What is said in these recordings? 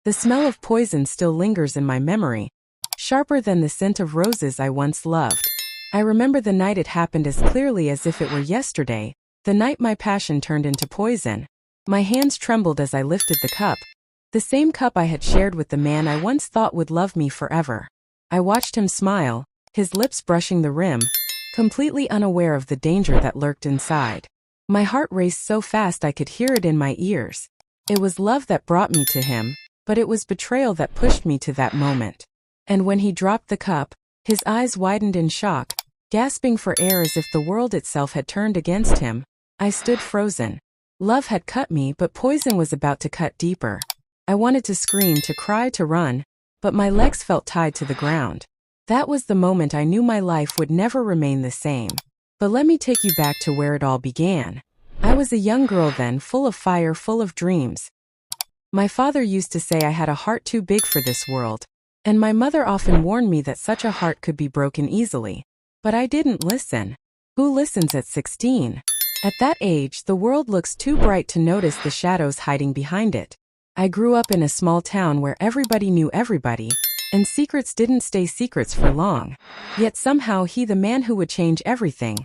The smell of poison still lingers in my memory, sharper than the scent of roses I once loved. I remember the night it happened as clearly as if it were yesterday, the night my passion turned into poison. My hands trembled as I lifted the cup, the same cup I had shared with the man I once thought would love me forever. I watched him smile, his lips brushing the rim, completely unaware of the danger that lurked inside. My heart raced so fast I could hear it in my ears. It was love that brought me to him, but it was betrayal that pushed me to that moment. And when he dropped the cup, his eyes widened in shock, gasping for air as if the world itself had turned against him. I stood frozen. Love had cut me, but poison was about to cut deeper. I wanted to scream, to cry, to run, but my legs felt tied to the ground. That was the moment I knew my life would never remain the same. But let me take you back to where it all began. I was a young girl then, full of fire, full of dreams. My father used to say I had a heart too big for this world, and my mother often warned me that such a heart could be broken easily. But I didn't listen. Who listens at 16? At that age, the world looks too bright to notice the shadows hiding behind it. I grew up in a small town where everybody knew everybody, and secrets didn't stay secrets for long. Yet somehow he, the man who would change everything,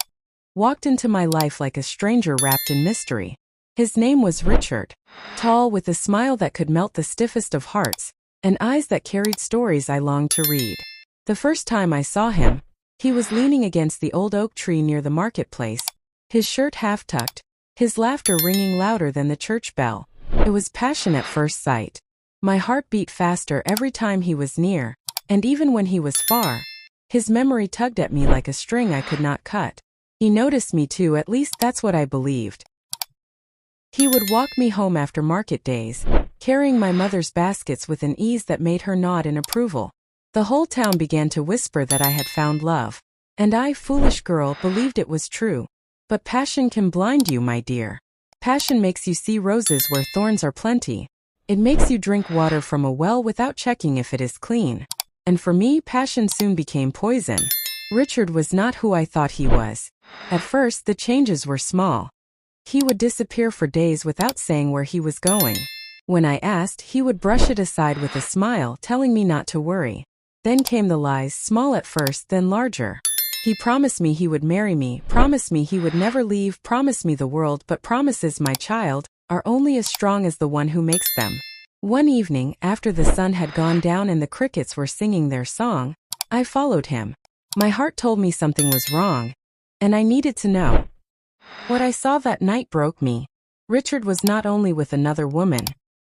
walked into my life like a stranger wrapped in mystery. His name was Richard, tall with a smile that could melt the stiffest of hearts, and eyes that carried stories I longed to read. The first time I saw him, he was leaning against the old oak tree near the marketplace, his shirt half tucked, his laughter ringing louder than the church bell. It was passion at first sight. My heart beat faster every time he was near, and even when he was far, his memory tugged at me like a string I could not cut. He noticed me too, at least that's what I believed. He would walk me home after market days, carrying my mother's baskets with an ease that made her nod in approval. The whole town began to whisper that I had found love, and I, foolish girl, believed it was true. But passion can blind you, my dear. Passion makes you see roses where thorns are plenty. It makes you drink water from a well without checking if it is clean. And for me, passion soon became poison. Richard was not who I thought he was. At first, the changes were small. He would disappear for days without saying where he was going. When I asked, he would brush it aside with a smile, telling me not to worry. Then came the lies, small at first, then larger. He promised me he would marry me, promised me he would never leave, promised me the world, but promises, my child, are only as strong as the one who makes them. One evening, after the sun had gone down and the crickets were singing their song, I followed him. My heart told me something was wrong, and I needed to know. What I saw that night broke me. Richard was not only with another woman,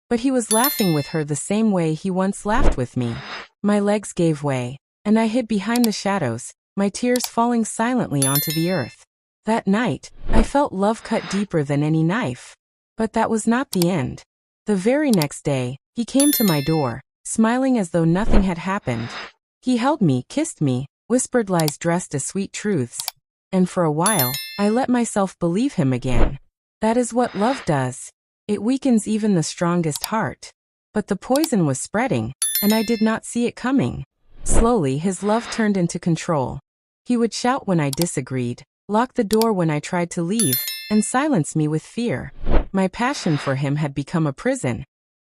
but he was laughing with her the same way he once laughed with me. My legs gave way, and I hid behind the shadows, my tears falling silently onto the earth. That night, I felt love cut deeper than any knife. But that was not the end. The very next day, he came to my door, smiling as though nothing had happened. He held me, kissed me, whispered lies dressed as sweet truths. And for a while, I let myself believe him again. That is what love does. It weakens even the strongest heart. But the poison was spreading, and I did not see it coming. Slowly, his love turned into control. He would shout when I disagreed, lock the door when I tried to leave, and silence me with fear. My passion for him had become a prison.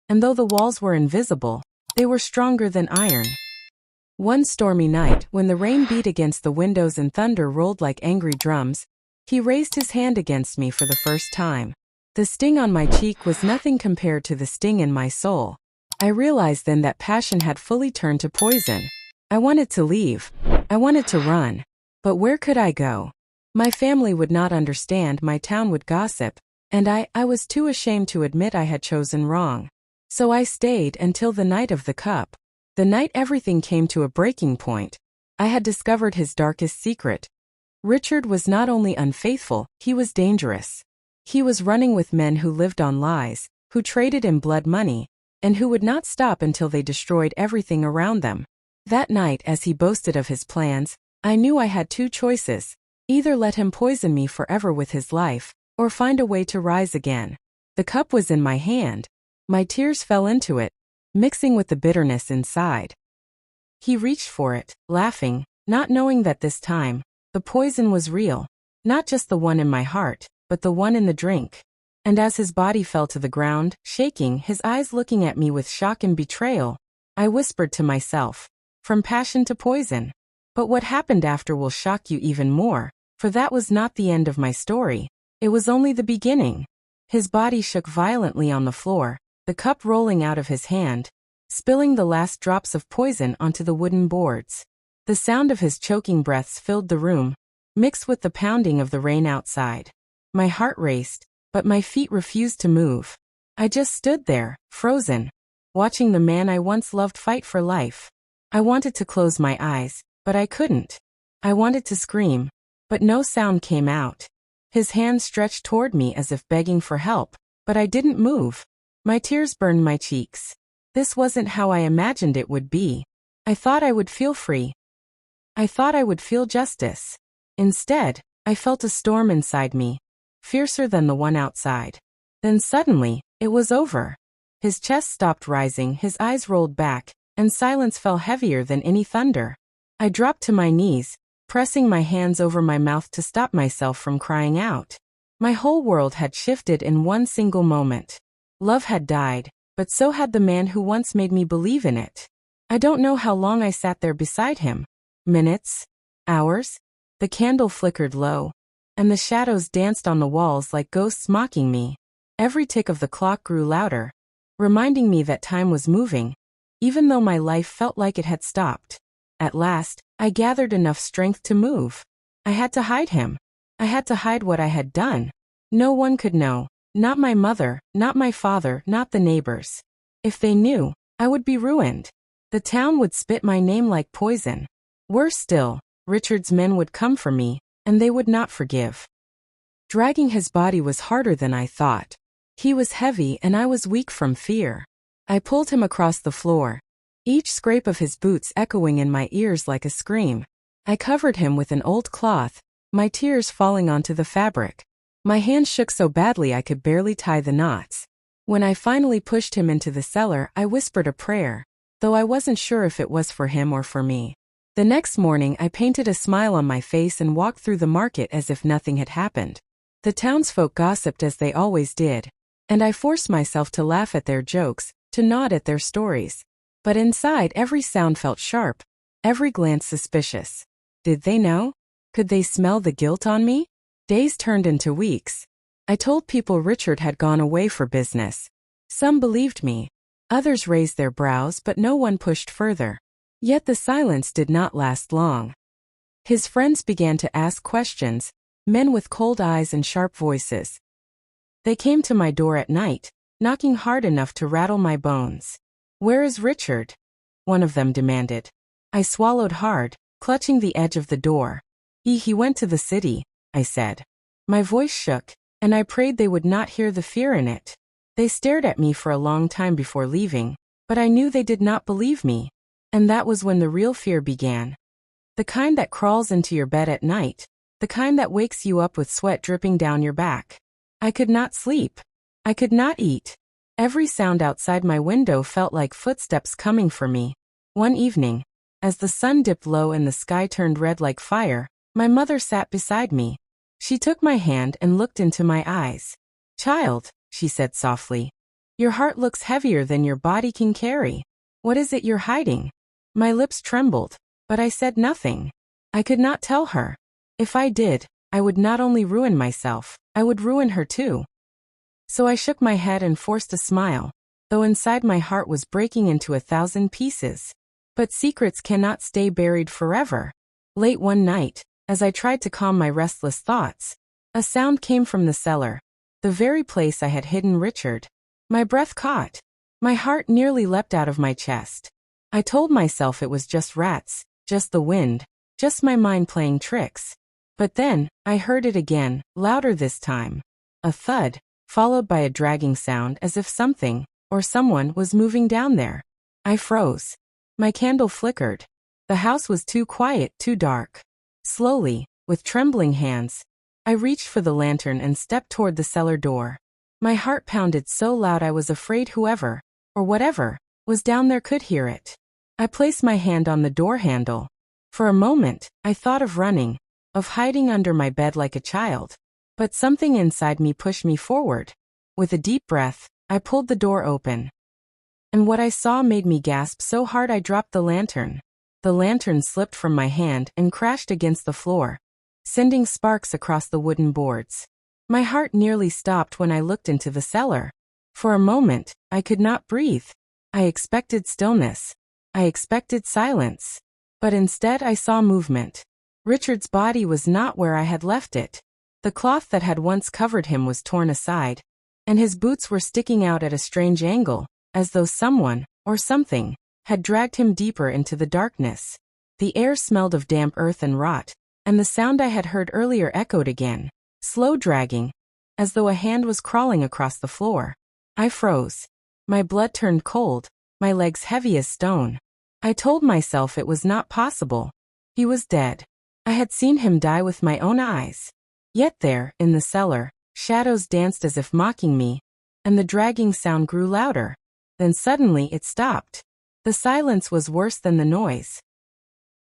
And though the walls were invisible, they were stronger than iron. One stormy night, when the rain beat against the windows and thunder rolled like angry drums, he raised his hand against me for the first time. The sting on my cheek was nothing compared to the sting in my soul. I realized then that passion had fully turned to poison. I wanted to leave. I wanted to run. But where could I go? My family would not understand, my town would gossip, and I was too ashamed to admit I had chosen wrong. So I stayed until the night of the cup. The night everything came to a breaking point. I had discovered his darkest secret. Richard was not only unfaithful, he was dangerous. He was running with men who lived on lies, who traded in blood money, and who would not stop until they destroyed everything around them. That night, as he boasted of his plans, I knew I had two choices: either let him poison me forever with his life, or find a way to rise again. The cup was in my hand. My tears fell into it, mixing with the bitterness inside. He reached for it, laughing, not knowing that this time, the poison was real. Not just the one in my heart, but the one in the drink. And as his body fell to the ground, shaking, his eyes looking at me with shock and betrayal, I whispered to myself, from passion to poison. But what happened after will shock you even more, for that was not the end of my story. It was only the beginning. His body shook violently on the floor, the cup rolling out of his hand, spilling the last drops of poison onto the wooden boards. The sound of his choking breaths filled the room, mixed with the pounding of the rain outside. My heart raced, but my feet refused to move. I just stood there, frozen, watching the man I once loved fight for life. I wanted to close my eyes, but I couldn't. I wanted to scream, but no sound came out. His hand stretched toward me as if begging for help, but I didn't move. My tears burned my cheeks. This wasn't how I imagined it would be. I thought I would feel free. I thought I would feel justice. Instead, I felt a storm inside me, fiercer than the one outside. Then suddenly, it was over. His chest stopped rising, his eyes rolled back, and silence fell heavier than any thunder. I dropped to my knees, pressing my hands over my mouth to stop myself from crying out. My whole world had shifted in one single moment. Love had died, but so had the man who once made me believe in it. I don't know how long I sat there beside him. Minutes? Hours? The candle flickered low, and the shadows danced on the walls like ghosts mocking me. Every tick of the clock grew louder, reminding me that time was moving, even though my life felt like it had stopped. At last, I gathered enough strength to move. I had to hide him. I had to hide what I had done. No one could know. Not my mother, not my father, not the neighbors. If they knew, I would be ruined. The town would spit my name like poison. Worse still, Richard's men would come for me, and they would not forgive. Dragging his body was harder than I thought. He was heavy and I was weak from fear. I pulled him across the floor, each scrape of his boots echoing in my ears like a scream. I covered him with an old cloth, my tears falling onto the fabric. My hands shook so badly I could barely tie the knots. When I finally pushed him into the cellar, I whispered a prayer, though I wasn't sure if it was for him or for me. The next morning I painted a smile on my face and walked through the market as if nothing had happened. The townsfolk gossiped as they always did, and I forced myself to laugh at their jokes, to nod at their stories. But inside every sound felt sharp, every glance suspicious. Did they know? Could they smell the guilt on me? Days turned into weeks. I told people Richard had gone away for business. Some believed me. Others raised their brows, but no one pushed further. Yet the silence did not last long. His friends began to ask questions, men with cold eyes and sharp voices. They came to my door at night, knocking hard enough to rattle my bones. "Where is Richard?" one of them demanded. I swallowed hard, clutching the edge of the door. He went to the city," I said. My voice shook, and I prayed they would not hear the fear in it. They stared at me for a long time before leaving, but I knew they did not believe me. And that was when the real fear began. The kind that crawls into your bed at night, the kind that wakes you up with sweat dripping down your back. I could not sleep. I could not eat. Every sound outside my window felt like footsteps coming for me. One evening, as the sun dipped low and the sky turned red like fire, my mother sat beside me. She took my hand and looked into my eyes. "Child," she said softly, "your heart looks heavier than your body can carry. What is it you're hiding?" My lips trembled, but I said nothing. I could not tell her. If I did, I would not only ruin myself, I would ruin her too. So I shook my head and forced a smile, though inside my heart was breaking into 1,000 pieces. But secrets cannot stay buried forever. Late one night, as I tried to calm my restless thoughts, a sound came from the cellar, the very place I had hidden Richard. My breath caught. My heart nearly leapt out of my chest. I told myself it was just rats, just the wind, just my mind playing tricks. But then, I heard it again, louder this time. A thud, followed by a dragging sound as if something, or someone, was moving down there. I froze. My candle flickered. The house was too quiet, too dark. Slowly, with trembling hands, I reached for the lantern and stepped toward the cellar door. My heart pounded so loud I was afraid whoever, or whatever, was down there could hear it. I placed my hand on the door handle. For a moment, I thought of running, of hiding under my bed like a child. But something inside me pushed me forward. With a deep breath, I pulled the door open. And what I saw made me gasp so hard I dropped the lantern. The lantern slipped from my hand and crashed against the floor, sending sparks across the wooden boards. My heart nearly stopped when I looked into the cellar. For a moment, I could not breathe. I expected stillness. I expected silence. But instead I saw movement. Richard's body was not where I had left it. The cloth that had once covered him was torn aside, and his boots were sticking out at a strange angle, as though someone, or something, had dragged him deeper into the darkness. The air smelled of damp earth and rot, and the sound I had heard earlier echoed again, slow dragging, as though a hand was crawling across the floor. I froze. My blood turned cold, my legs heavy as stone. I told myself it was not possible. He was dead. I had seen him die with my own eyes. Yet there, in the cellar, shadows danced as if mocking me, and the dragging sound grew louder. Then suddenly it stopped. The silence was worse than the noise.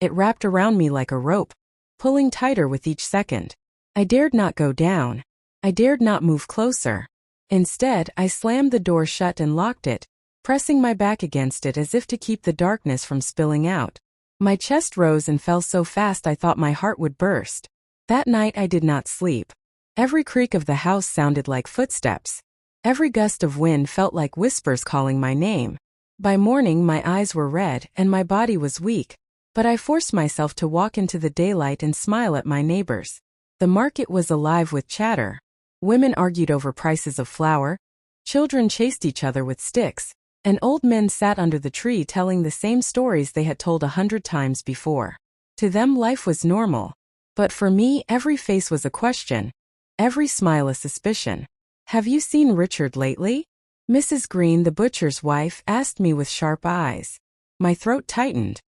It wrapped around me like a rope, pulling tighter with each second. I dared not go down. I dared not move closer. Instead, I slammed the door shut and locked it, pressing my back against it as if to keep the darkness from spilling out. My chest rose and fell so fast I thought my heart would burst. That night I did not sleep. Every creak of the house sounded like footsteps. Every gust of wind felt like whispers calling my name. By morning my eyes were red and my body was weak, but I forced myself to walk into the daylight and smile at my neighbors. The market was alive with chatter. Women argued over prices of flour, children chased each other with sticks, and old men sat under the tree telling the same stories they had told 100 times before. To them life was normal. But for me every face was a question, every smile a suspicion. "Have you seen Richard lately?" Mrs. Green, the butcher's wife, asked me with sharp eyes. My throat tightened.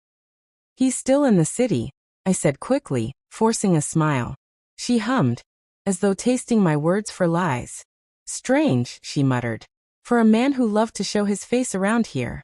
"He's still in the city," I said quickly, forcing a smile. She hummed, as though tasting my words for lies. "Strange," she muttered, "for a man who loved to show his face around here."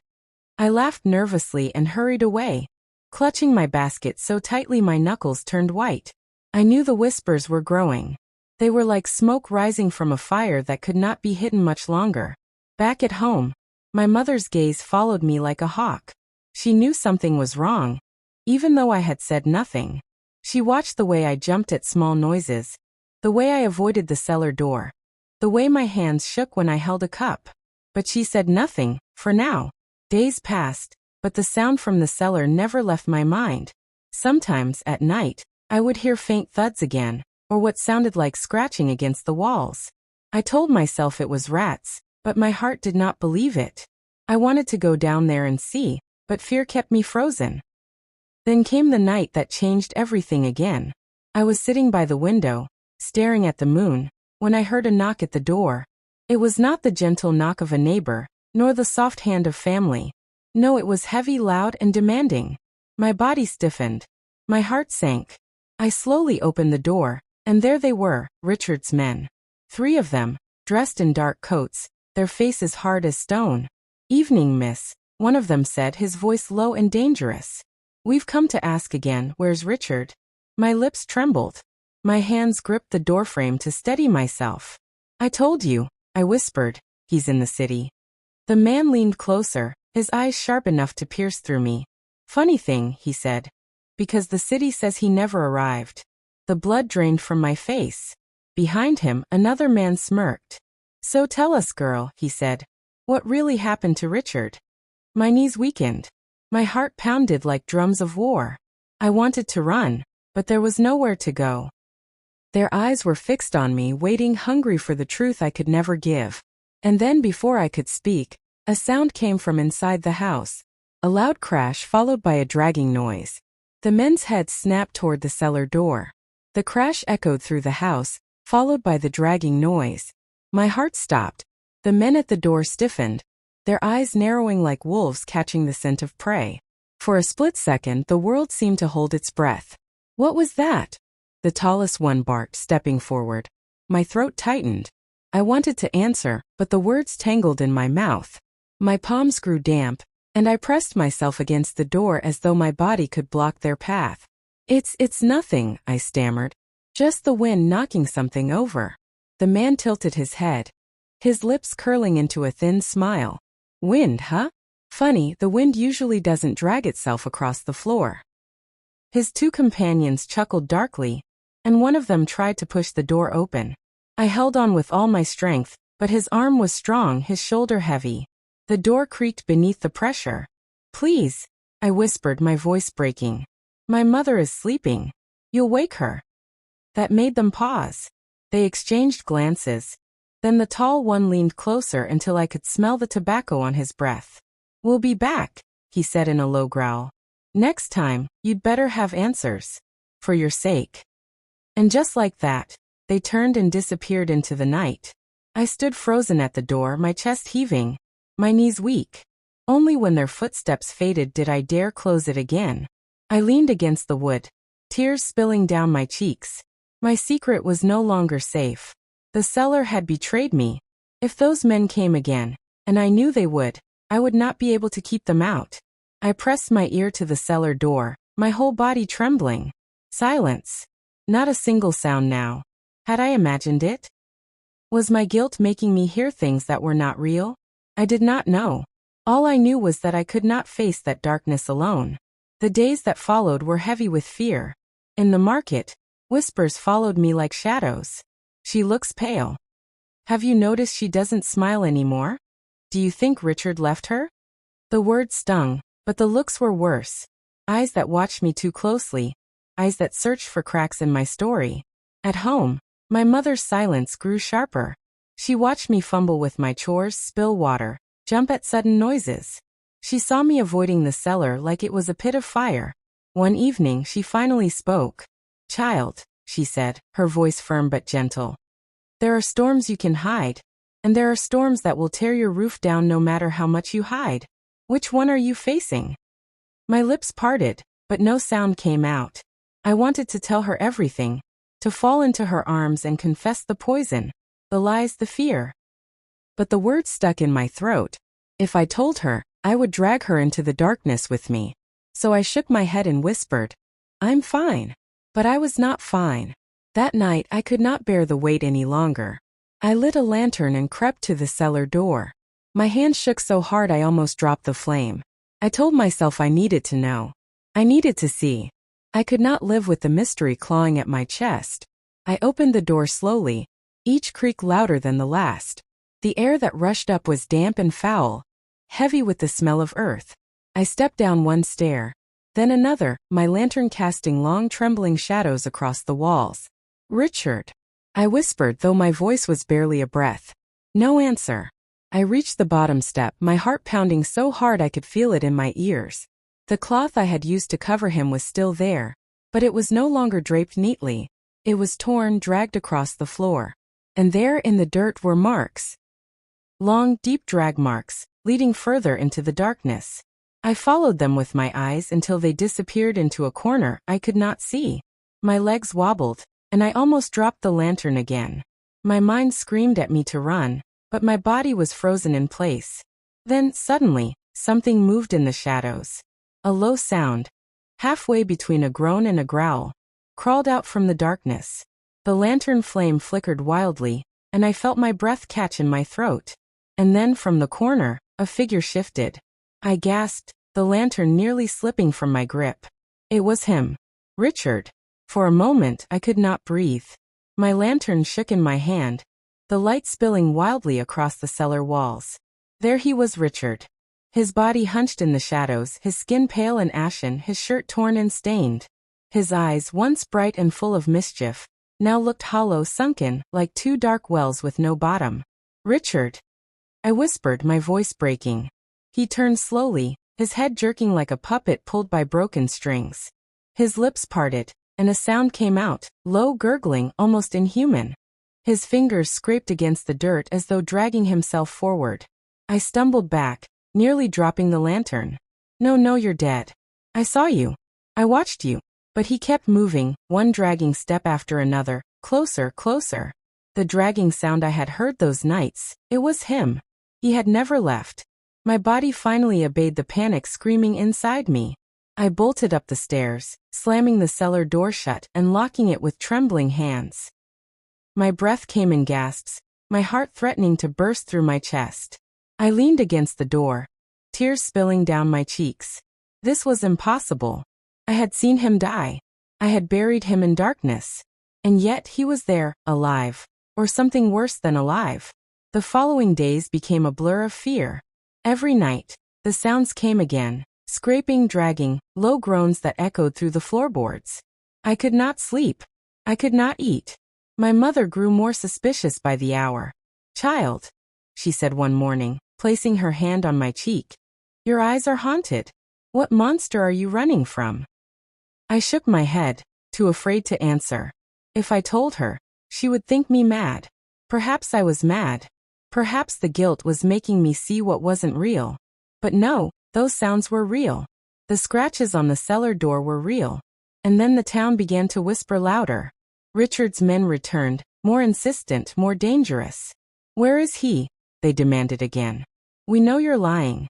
I laughed nervously and hurried away, clutching my basket so tightly my knuckles turned white. I knew the whispers were growing. They were like smoke rising from a fire that could not be hidden much longer. Back at home, my mother's gaze followed me like a hawk. She knew something was wrong, even though I had said nothing. She watched the way I jumped at small noises, the way I avoided the cellar door, the way my hands shook when I held a cup. But she said nothing, for now. Days passed, but the sound from the cellar never left my mind. Sometimes, at night, I would hear faint thuds again, or what sounded like scratching against the walls. I told myself it was rats, but my heart did not believe it. I wanted to go down there and see, but fear kept me frozen. Then came the night that changed everything again. I was sitting by the window, staring at the moon, when I heard a knock at the door. It was not the gentle knock of a neighbor, nor the soft hand of family. No, it was heavy, loud, and demanding. My body stiffened. My heart sank. I slowly opened the door, and there they were, Richard's men. 3 of them, dressed in dark coats, their faces hard as stone. "Evening, miss," one of them said, his voice low and dangerous. "We've come to ask again, where's Richard?" My lips trembled. My hands gripped the doorframe to steady myself. "I told you," I whispered, "he's in the city." The man leaned closer, his eyes sharp enough to pierce through me. "Funny thing," he said, "because the city says he never arrived." The blood drained from my face. Behind him, another man smirked. "So tell us, girl," he said, "what really happened to Richard?" My knees weakened. My heart pounded like drums of war. I wanted to run, but there was nowhere to go. Their eyes were fixed on me, waiting, hungry for the truth I could never give. And then, before I could speak, a sound came from inside the house. A loud crash followed by a dragging noise. The men's heads snapped toward the cellar door. The crash echoed through the house, followed by the dragging noise. My heart stopped. The men at the door stiffened, their eyes narrowing like wolves catching the scent of prey. For a split second, the world seemed to hold its breath. "What was that?" the tallest one barked, stepping forward. My throat tightened. I wanted to answer, but the words tangled in my mouth. My palms grew damp, and I pressed myself against the door as though my body could block their path. It's nothing," I stammered. "Just the wind knocking something over." The man tilted his head. his lips curling into a thin smile. Wind, huh? Funny, the wind usually doesn't drag itself across the floor. His two companions chuckled darkly, and one of them tried to push the door open. I held on with all my strength, but his arm was strong, his shoulder heavy. The door creaked beneath the pressure. Please, I whispered, my voice breaking. My mother is sleeping. You'll wake her. That made them pause. They exchanged glances. Then the tall one leaned closer until I could smell the tobacco on his breath. We'll be back, he said in a low growl. Next time, you'd better have answers. For your sake. And just like that, they turned and disappeared into the night. I stood frozen at the door, my chest heaving, my knees weak. Only when their footsteps faded did I dare close it again. I leaned against the wood, tears spilling down my cheeks. My secret was no longer safe. The cellar had betrayed me. If those men came again, and I knew they would, I would not be able to keep them out. I pressed my ear to the cellar door, my whole body trembling. Silence. Not a single sound now. Had I imagined it? Was my guilt making me hear things that were not real? I did not know. All I knew was that I could not face that darkness alone. The days that followed were heavy with fear. In the market, whispers followed me like shadows. She looks pale. Have you noticed she doesn't smile anymore? Do you think Richard left her? The words stung, but the looks were worse. Eyes that watched me too closely. Eyes that searched for cracks in my story. At home, my mother's silence grew sharper. She watched me fumble with my chores, spill water, jump at sudden noises. She saw me avoiding the cellar like it was a pit of fire. One evening she finally spoke. Child, she said, her voice firm but gentle. There are storms you can hide, and there are storms that will tear your roof down no matter how much you hide. Which one are you facing? My lips parted, but no sound came out. I wanted to tell her everything, to fall into her arms and confess the poison, the lies, the fear. But the words stuck in my throat. If I told her, I would drag her into the darkness with me. So I shook my head and whispered, I'm fine. But I was not fine. That night I could not bear the weight any longer. I lit a lantern and crept to the cellar door. My hand shook so hard I almost dropped the flame. I told myself I needed to know. I needed to see. I could not live with the mystery clawing at my chest. I opened the door slowly, each creak louder than the last. The air that rushed up was damp and foul, heavy with the smell of earth. I stepped down one stair, then another, my lantern casting long trembling shadows across the walls. Richard, I whispered, though my voice was barely a breath. No answer. I reached the bottom step, my heart pounding so hard I could feel it in my ears. The cloth I had used to cover him was still there, but it was no longer draped neatly. It was torn, dragged across the floor. And there in the dirt were marks. Long, deep drag marks, leading further into the darkness. I followed them with my eyes until they disappeared into a corner I could not see. My legs wobbled, and I almost dropped the lantern again. My mind screamed at me to run, but my body was frozen in place. Then, suddenly, something moved in the shadows. A low sound, halfway between a groan and a growl, crawled out from the darkness. The lantern flame flickered wildly, and I felt my breath catch in my throat. And then from the corner, a figure shifted. I gasped, the lantern nearly slipping from my grip. It was him. Richard. For a moment I could not breathe. My lantern shook in my hand, the light spilling wildly across the cellar walls. There he was, Richard. His body hunched in the shadows, his skin pale and ashen, his shirt torn and stained. His eyes, once bright and full of mischief, now looked hollow, sunken, like two dark wells with no bottom. Richard, I whispered, my voice breaking. He turned slowly, his head jerking like a puppet pulled by broken strings. His lips parted, and a sound came out, low, gurgling, almost inhuman. His fingers scraped against the dirt as though dragging himself forward. I stumbled back, nearly dropping the lantern. No, you're dead. I saw you. I watched you. But he kept moving, one dragging step after another, closer, closer. The dragging sound I had heard those nights, it was him. He had never left. My body finally obeyed the panic screaming inside me. I bolted up the stairs, slamming the cellar door shut and locking it with trembling hands. My breath came in gasps, my heart threatening to burst through my chest. I leaned against the door, tears spilling down my cheeks. This was impossible. I had seen him die. I had buried him in darkness. And yet he was there, alive. Or something worse than alive. The following days became a blur of fear. Every night, the sounds came again, scraping, dragging, low groans that echoed through the floorboards. I could not sleep. I could not eat. My mother grew more suspicious by the hour. "Child," she said one morning, placing her hand on my cheek. "Your eyes are haunted. What monster are you running from?" I shook my head, too afraid to answer. If I told her, she would think me mad. Perhaps I was mad. Perhaps the guilt was making me see what wasn't real. But no, those sounds were real. The scratches on the cellar door were real. And then the town began to whisper louder. Richard's men returned, more insistent, more dangerous. "Where is he?" they demanded again. "We know you're lying."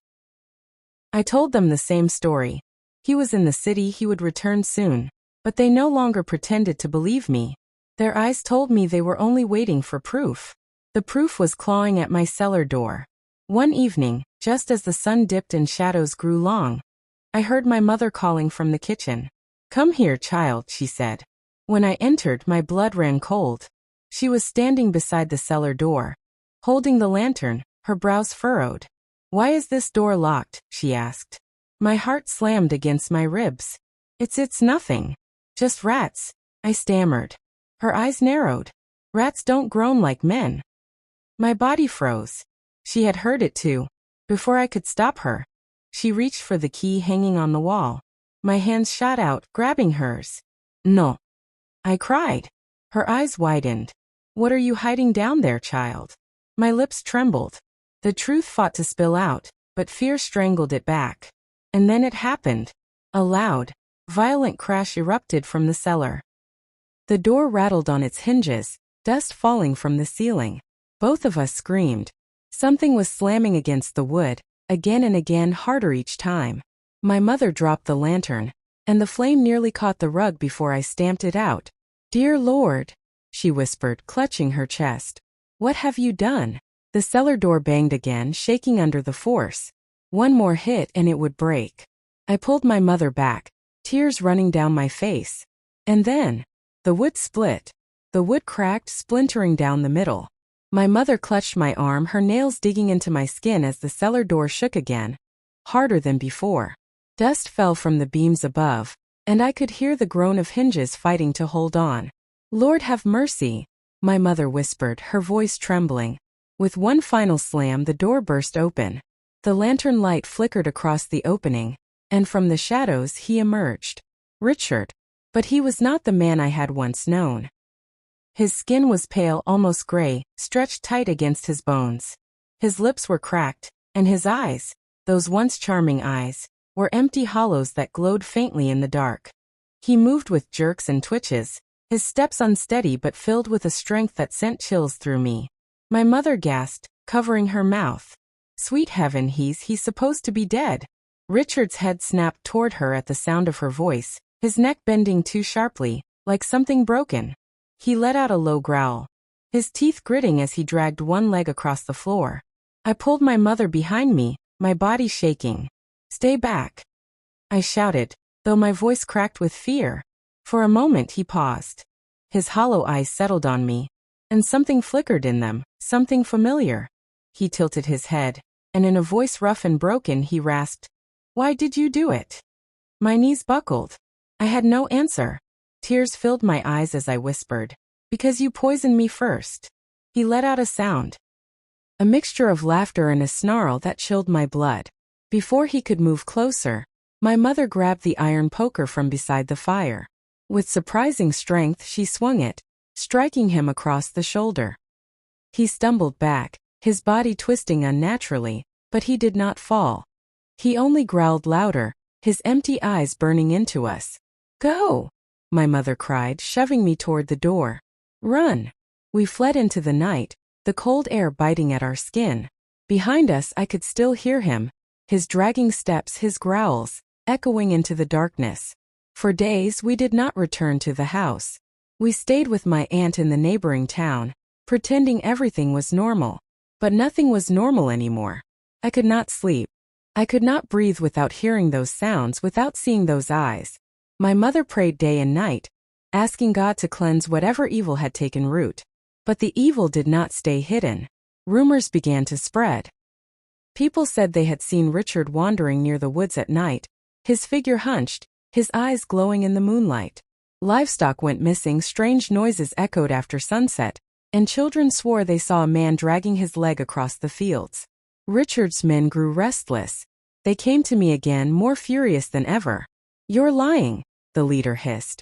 I told them the same story. He was in the city, he would return soon. But they no longer pretended to believe me. Their eyes told me they were only waiting for proof. The proof was clawing at my cellar door. One evening, just as the sun dipped and shadows grew long, I heard my mother calling from the kitchen. "Come here, child," she said. When I entered, my blood ran cold. She was standing beside the cellar door, holding the lantern, her brows furrowed. "Why is this door locked?" she asked. My heart slammed against my ribs. It's nothing. Just rats," I stammered. Her eyes narrowed. "Rats don't groan like men." My body froze. She had heard it too. Before I could stop her, she reached for the key hanging on the wall. My hands shot out, grabbing hers. "No," I cried. Her eyes widened. "What are you hiding down there, child?" My lips trembled. The truth fought to spill out, but fear strangled it back. And then it happened. A loud, violent crash erupted from the cellar. The door rattled on its hinges, dust falling from the ceiling. Both of us screamed. Something was slamming against the wood, again and again, harder each time. My mother dropped the lantern, and the flame nearly caught the rug before I stamped it out. "Dear Lord," she whispered, clutching her chest. "What have you done?" The cellar door banged again, shaking under the force. One more hit and it would break. I pulled my mother back, tears running down my face. And then, the wood split. The wood cracked, splintering down the middle. My mother clutched my arm, her nails digging into my skin as the cellar door shook again, harder than before. Dust fell from the beams above, and I could hear the groan of hinges fighting to hold on. "Lord have mercy," my mother whispered, her voice trembling. With one final slam, the door burst open. The lantern light flickered across the opening, and from the shadows he emerged. Richard. But he was not the man I had once known. His skin was pale, almost gray, stretched tight against his bones. His lips were cracked, and his eyes, those once charming eyes, were empty hollows that glowed faintly in the dark. He moved with jerks and twitches, his steps unsteady but filled with a strength that sent chills through me. My mother gasped, covering her mouth. Sweet heaven, he's supposed to be dead. Richard's head snapped toward her at the sound of her voice, his neck bending too sharply, like something broken. He let out a low growl, his teeth gritting as he dragged one leg across the floor. I pulled my mother behind me, my body shaking. "Stay back," I shouted, though my voice cracked with fear. For a moment he paused. His hollow eyes settled on me, and something flickered in them, something familiar. He tilted his head, and in a voice rough and broken he rasped, "Why did you do it?" My knees buckled. I had no answer. Tears filled my eyes as I whispered, "Because you poisoned me first." He let out a sound, a mixture of laughter and a snarl that chilled my blood. Before he could move closer, my mother grabbed the iron poker from beside the fire. With surprising strength she swung it, striking him across the shoulder. He stumbled back, his body twisting unnaturally, but he did not fall. He only growled louder, his empty eyes burning into us. "Go!" my mother cried, shoving me toward the door. "Run!" We fled into the night, the cold air biting at our skin. Behind us I could still hear him, his dragging steps, his growls, echoing into the darkness. For days we did not return to the house. We stayed with my aunt in the neighboring town, pretending everything was normal. But nothing was normal anymore. I could not sleep. I could not breathe without hearing those sounds, without seeing those eyes. My mother prayed day and night, asking God to cleanse whatever evil had taken root. But the evil did not stay hidden. Rumors began to spread. People said they had seen Richard wandering near the woods at night, his figure hunched, his eyes glowing in the moonlight. Livestock went missing, strange noises echoed after sunset, and children swore they saw a man dragging his leg across the fields. Richard's men grew restless. They came to me again, more furious than ever. "You're lying," the leader hissed.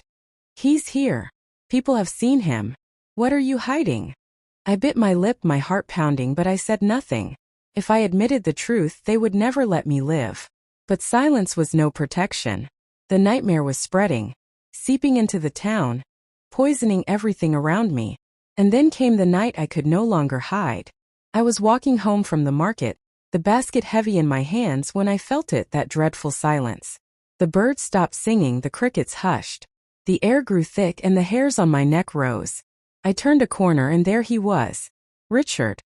"He's here. People have seen him. What are you hiding?" I bit my lip, my heart pounding, but I said nothing. If I admitted the truth, they would never let me live. But silence was no protection. The nightmare was spreading, seeping into the town, poisoning everything around me. And then came the night I could no longer hide. I was walking home from the market, the basket heavy in my hands, when I felt it, that dreadful silence. The birds stopped singing, the crickets hushed. The air grew thick and the hairs on my neck rose. I turned a corner and there he was, Richard.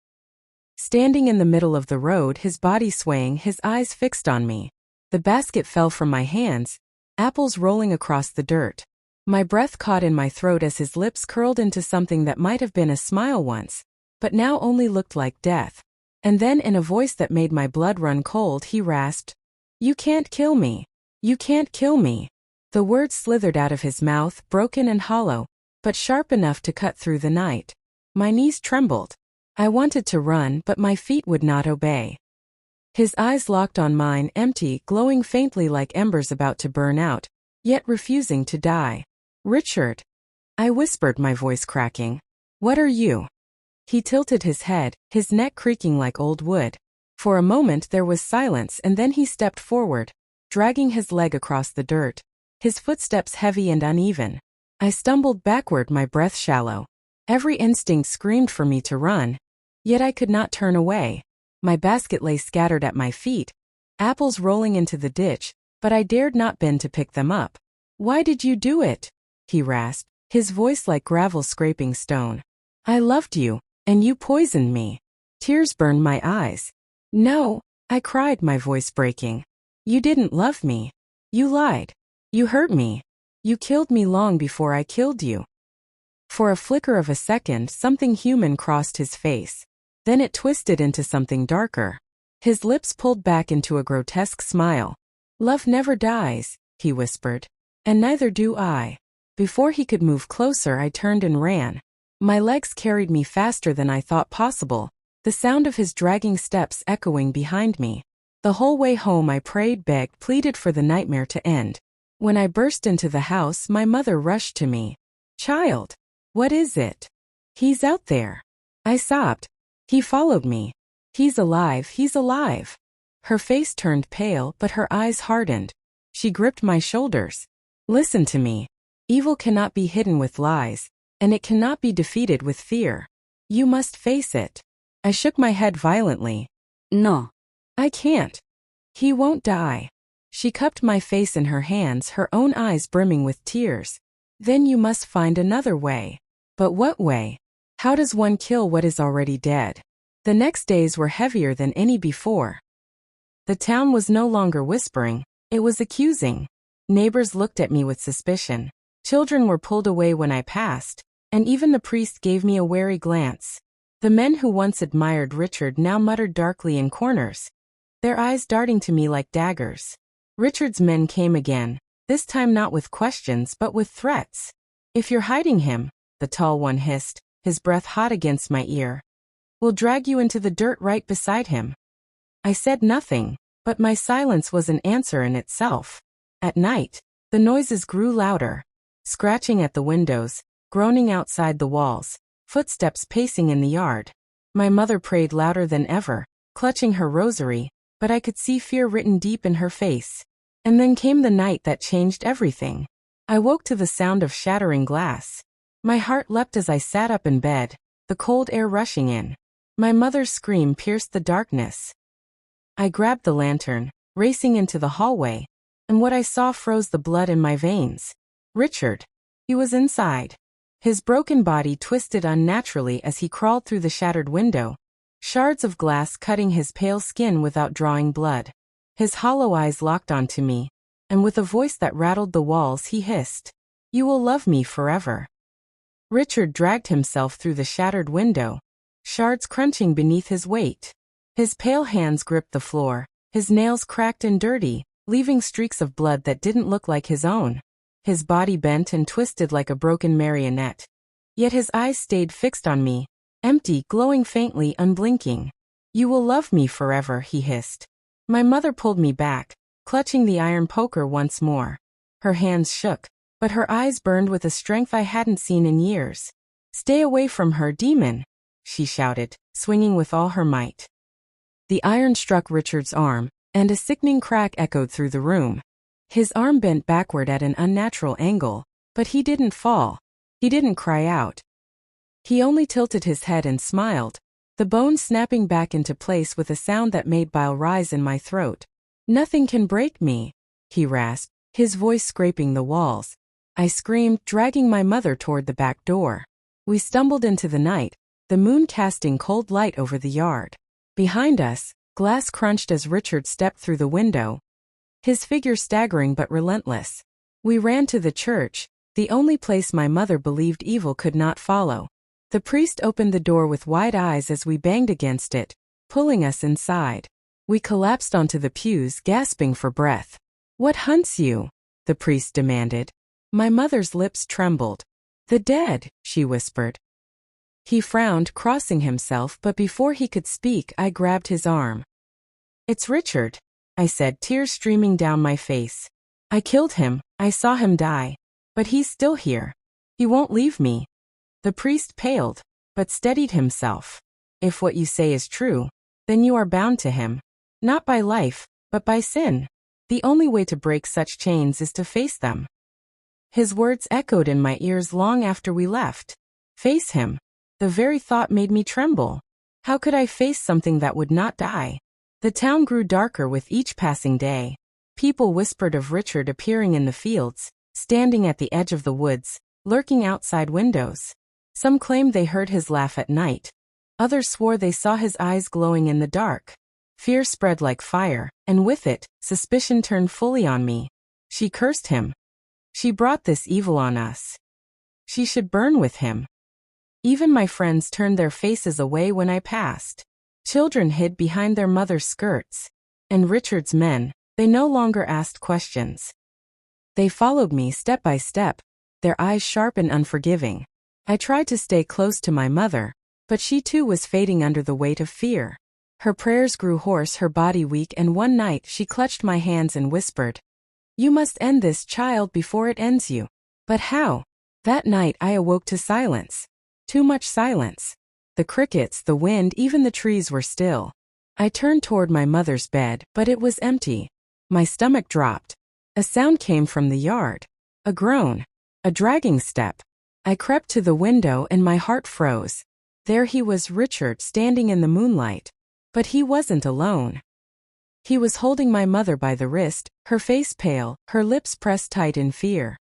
Standing in the middle of the road, his body swaying, his eyes fixed on me. The basket fell from my hands, apples rolling across the dirt. My breath caught in my throat as his lips curled into something that might have been a smile once, but now only looked like death. And then, in a voice that made my blood run cold, he rasped, "You can't kill me. You can't kill me." The words slithered out of his mouth, broken and hollow, but sharp enough to cut through the night. My knees trembled. I wanted to run, but my feet would not obey. His eyes locked on mine, empty, glowing faintly like embers about to burn out, yet refusing to die. "Richard," I whispered, my voice cracking. "What are you?" He tilted his head, his neck creaking like old wood. For a moment there was silence, and then he stepped forward, dragging his leg across the dirt, his footsteps heavy and uneven. I stumbled backward, my breath shallow. Every instinct screamed for me to run, yet I could not turn away. My basket lay scattered at my feet, apples rolling into the ditch, but I dared not bend to pick them up. "Why did you do it?" he rasped, his voice like gravel scraping stone. "I loved you, and you poisoned me." Tears burned my eyes. "No," I cried, my voice breaking. "You didn't love me. You lied. You hurt me. You killed me long before I killed you." For a flicker of a second, something human crossed his face. Then it twisted into something darker. His lips pulled back into a grotesque smile. "Love never dies," he whispered. "And neither do I." Before he could move closer, I turned and ran. My legs carried me faster than I thought possible, the sound of his dragging steps echoing behind me. The whole way home I prayed, begged, pleaded for the nightmare to end. When I burst into the house, my mother rushed to me. "Child, what is it?" "He's out there," I sobbed. "He followed me. He's alive, he's alive." Her face turned pale, but her eyes hardened. She gripped my shoulders. "Listen to me. Evil cannot be hidden with lies, and it cannot be defeated with fear. You must face it." I shook my head violently. "No. I can't. He won't die." She cupped my face in her hands, her own eyes brimming with tears. "Then you must find another way." "But what way? How does one kill what is already dead?" The next days were heavier than any before. The town was no longer whispering, it was accusing. Neighbors looked at me with suspicion. Children were pulled away when I passed, and even the priest gave me a wary glance. The men who once admired Richard now muttered darkly in corners, their eyes darting to me like daggers. Richard's men came again, this time not with questions but with threats. "If you're hiding him," the tall one hissed, his breath hot against my ear, "we'll drag you into the dirt right beside him." I said nothing, but my silence was an answer in itself. At night, the noises grew louder, scratching at the windows, groaning outside the walls, footsteps pacing in the yard. My mother prayed louder than ever, clutching her rosary, but I could see fear written deep in her face. And then came the night that changed everything. I woke to the sound of shattering glass. My heart leapt as I sat up in bed, the cold air rushing in. My mother's scream pierced the darkness. I grabbed the lantern, racing into the hallway, and what I saw froze the blood in my veins. Richard. He was inside. His broken body twisted unnaturally as he crawled through the shattered window, shards of glass cutting his pale skin without drawing blood. His hollow eyes locked onto me, and with a voice that rattled the walls he hissed, "You will love me forever." Richard dragged himself through the shattered window, shards crunching beneath his weight. His pale hands gripped the floor, his nails cracked and dirty, leaving streaks of blood that didn't look like his own. His body bent and twisted like a broken marionette. Yet his eyes stayed fixed on me, empty, glowing faintly, unblinking. "You will love me forever," he hissed. My mother pulled me back, clutching the iron poker once more. Her hands shook, but her eyes burned with a strength I hadn't seen in years. "Stay away from her, demon," she shouted, swinging with all her might. The iron struck Richard's arm, and a sickening crack echoed through the room. His arm bent backward at an unnatural angle, but he didn't fall. He didn't cry out. He only tilted his head and smiled, the bones snapping back into place with a sound that made bile rise in my throat. "Nothing can break me," he rasped, his voice scraping the walls. I screamed, dragging my mother toward the back door. We stumbled into the night, the moon casting cold light over the yard. Behind us, glass crunched as Richard stepped through the window, his figure staggering but relentless. We ran to the church, the only place my mother believed evil could not follow. The priest opened the door with wide eyes as we banged against it, pulling us inside. We collapsed onto the pews, gasping for breath. "What hunts you?" the priest demanded. My mother's lips trembled. "The dead," she whispered. He frowned, crossing himself, but before he could speak, I grabbed his arm. "It's Richard," I said, tears streaming down my face. "I killed him, I saw him die. But he's still here. He won't leave me." The priest paled, but steadied himself. "If what you say is true, then you are bound to him. Not by life, but by sin. The only way to break such chains is to face them." His words echoed in my ears long after we left. Face him. The very thought made me tremble. How could I face something that would not die? The town grew darker with each passing day. People whispered of Richard appearing in the fields, standing at the edge of the woods, lurking outside windows. Some claimed they heard his laugh at night. Others swore they saw his eyes glowing in the dark. Fear spread like fire, and with it, suspicion turned fully on me. She cursed him. She brought this evil on us. She should burn with him. Even my friends turned their faces away when I passed. Children hid behind their mothers' skirts. And Richard's men, they no longer asked questions. They followed me step by step, their eyes sharp and unforgiving. I tried to stay close to my mother, but she too was fading under the weight of fear. Her prayers grew hoarse, her body weak, and one night she clutched my hands and whispered, "You must end this, child, before it ends you." But how? That night I awoke to silence. Too much silence. The crickets, the wind, even the trees were still. I turned toward my mother's bed, but it was empty. My stomach dropped. A sound came from the yard. A groan. A dragging step. I crept to the window and my heart froze. There he was, Richard, standing in the moonlight. But he wasn't alone. He was holding my mother by the wrist, her face pale, her lips pressed tight in fear.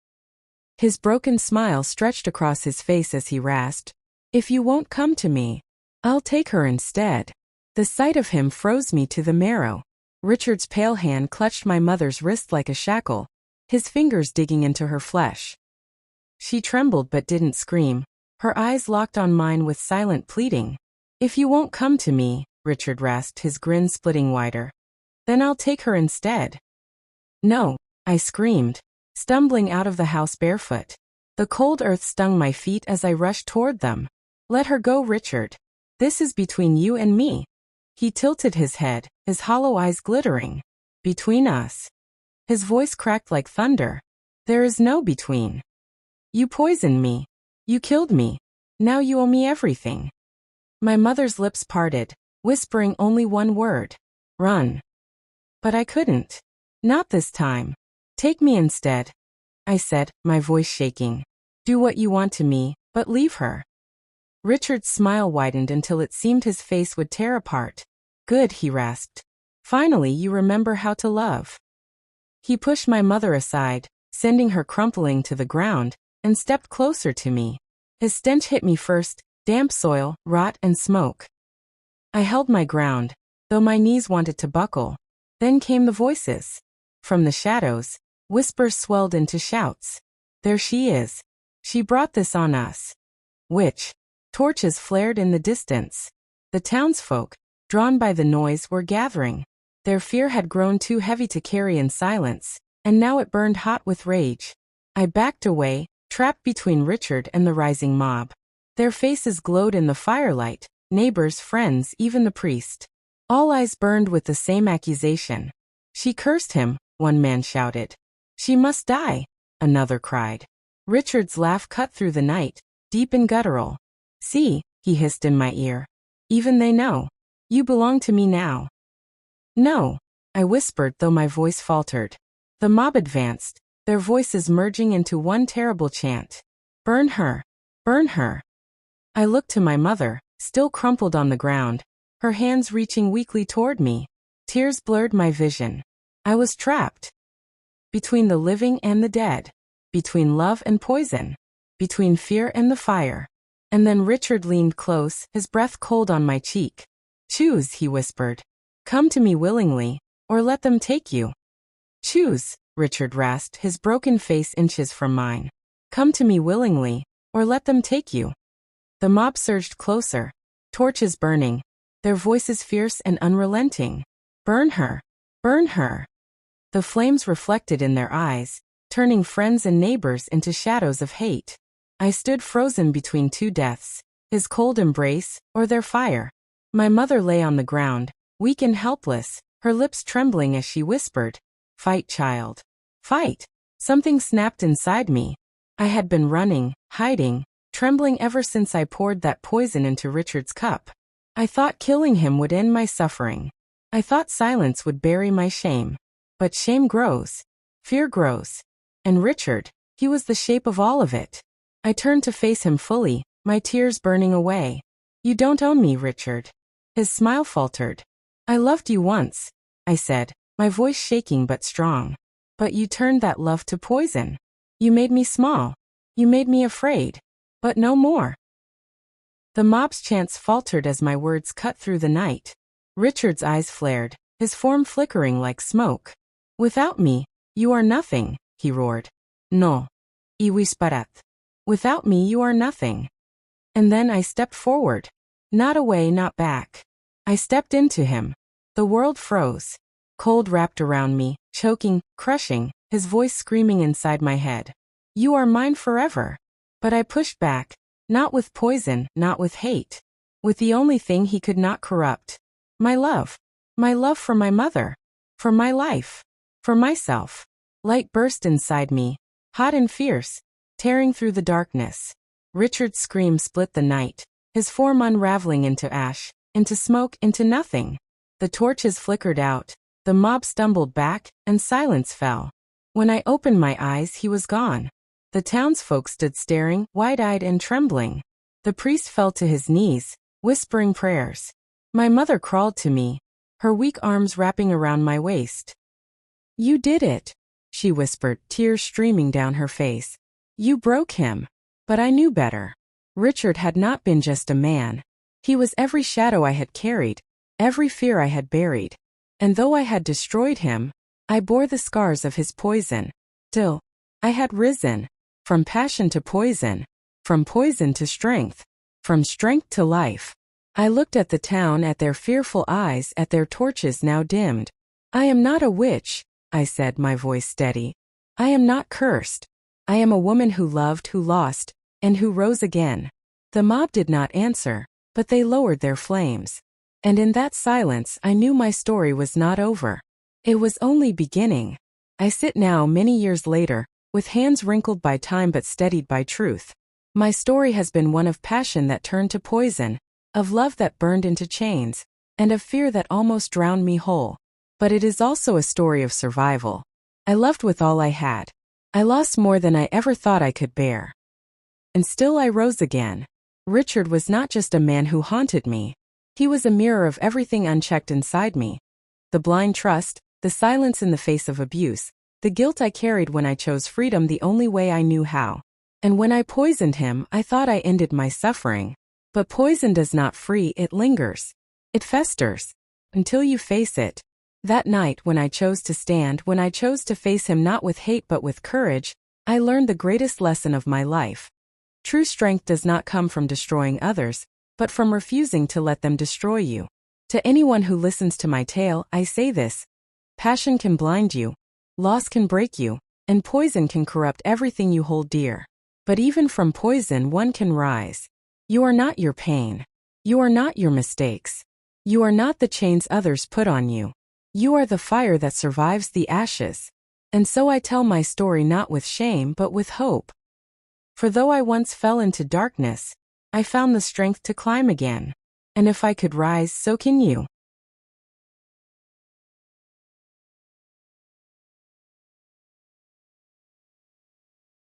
His broken smile stretched across his face as he rasped, "If you won't come to me, I'll take her instead." The sight of him froze me to the marrow. Richard's pale hand clutched my mother's wrist like a shackle, his fingers digging into her flesh. She trembled but didn't scream, her eyes locked on mine with silent pleading. "If you won't come to me," Richard rasped, his grin splitting wider, "then I'll take her instead." "No," I screamed, stumbling out of the house barefoot. The cold earth stung my feet as I rushed toward them. "Let her go, Richard. This is between you and me." He tilted his head, his hollow eyes glittering. "Between us." His voice cracked like thunder. "There is no between. You poisoned me. You killed me. Now you owe me everything." My mother's lips parted, whispering only one word. "Run." But I couldn't. "Not this time. Take me instead," I said, my voice shaking. "Do what you want to me, but leave her." Richard's smile widened until it seemed his face would tear apart. "Good," he rasped. "Finally you remember how to love." He pushed my mother aside, sending her crumpling to the ground, and stepped closer to me. His stench hit me first, damp soil, rot, and smoke. I held my ground, though my knees wanted to buckle. Then came the voices. From the shadows, whispers swelled into shouts. There she is. She brought this on us. Witch. Torches flared in the distance. The townsfolk, drawn by the noise, were gathering. Their fear had grown too heavy to carry in silence, and now it burned hot with rage. I backed away, trapped between Richard and the rising mob. Their faces glowed in the firelight, neighbors, friends, even the priest. All eyes burned with the same accusation. She cursed him, one man shouted. She must die, another cried. Richard's laugh cut through the night, deep and guttural. See, he hissed in my ear. Even they know. You belong to me now. No, I whispered, though my voice faltered. The mob advanced, their voices merging into one terrible chant. Burn her! Burn her! I looked to my mother, still crumpled on the ground, her hands reaching weakly toward me. Tears blurred my vision. I was trapped. Between the living and the dead. Between love and poison. Between fear and the fire. And then Richard leaned close, his breath cold on my cheek. Choose, he whispered. Come to me willingly, or let them take you. Choose, Richard rasped, his broken face inches from mine. Come to me willingly, or let them take you. The mob surged closer, torches burning, their voices fierce and unrelenting. Burn her! Burn her! The flames reflected in their eyes, turning friends and neighbors into shadows of hate. I stood frozen between two deaths, his cold embrace, or their fire. My mother lay on the ground, weak and helpless, her lips trembling as she whispered, Fight, child. Fight! Something snapped inside me. I had been running, hiding, trembling ever since I poured that poison into Richard's cup. I thought killing him would end my suffering. I thought silence would bury my shame. But shame grows. Fear grows. And Richard, he was the shape of all of it. I turned to face him fully, my tears burning away. You don't own me, Richard. His smile faltered. I loved you once, I said, my voice shaking but strong. But you turned that love to poison. You made me small. You made me afraid. But no more. The mob's chants faltered as my words cut through the night. Richard's eyes flared, his form flickering like smoke. Without me, you are nothing, he roared. No. Y whisperat. Without me you are nothing. And then I stepped forward. Not away, not back. I stepped into him. The world froze. Cold wrapped around me, choking, crushing, his voice screaming inside my head. You are mine forever. But I pushed back, not with poison, not with hate. With the only thing he could not corrupt. My love. My love for my mother. For my life. For myself. Light burst inside me, hot and fierce, tearing through the darkness. Richard's scream split the night, his form unraveling into ash, into smoke, into nothing. The torches flickered out, the mob stumbled back, and silence fell. When I opened my eyes, he was gone. The townsfolk stood staring, wide-eyed and trembling. The priest fell to his knees, whispering prayers. My mother crawled to me, her weak arms wrapping around my waist. You did it, she whispered, tears streaming down her face. You broke him. But I knew better. Richard had not been just a man. He was every shadow I had carried, every fear I had buried. And though I had destroyed him, I bore the scars of his poison. Still, I had risen. From passion to poison. From poison to strength. From strength to life. I looked at the town, at their fearful eyes, at their torches now dimmed. I am not a witch, I said, my voice steady. I am not cursed. I am a woman who loved, who lost, and who rose again. The mob did not answer, but they lowered their flames. And in that silence I knew my story was not over. It was only beginning. I sit now, many years later, with hands wrinkled by time but steadied by truth. My story has been one of passion that turned to poison, of love that burned into chains, and of fear that almost drowned me whole. But it is also a story of survival. I loved with all I had. I lost more than I ever thought I could bear. And still I rose again. Richard was not just a man who haunted me. He was a mirror of everything unchecked inside me. The blind trust, the silence in the face of abuse, the guilt I carried when I chose freedom the only way I knew how. And when I poisoned him, I thought I ended my suffering. But poison does not free, it lingers. It festers. Until you face it. That night when I chose to stand, when I chose to face him not with hate but with courage, I learned the greatest lesson of my life. True strength does not come from destroying others, but from refusing to let them destroy you. To anyone who listens to my tale, I say this. Passion can blind you, loss can break you, and poison can corrupt everything you hold dear. But even from poison one can rise. You are not your pain. You are not your mistakes. You are not the chains others put on you. You are the fire that survives the ashes. And so I tell my story not with shame but with hope. For though I once fell into darkness, I found the strength to climb again. And if I could rise, so can you.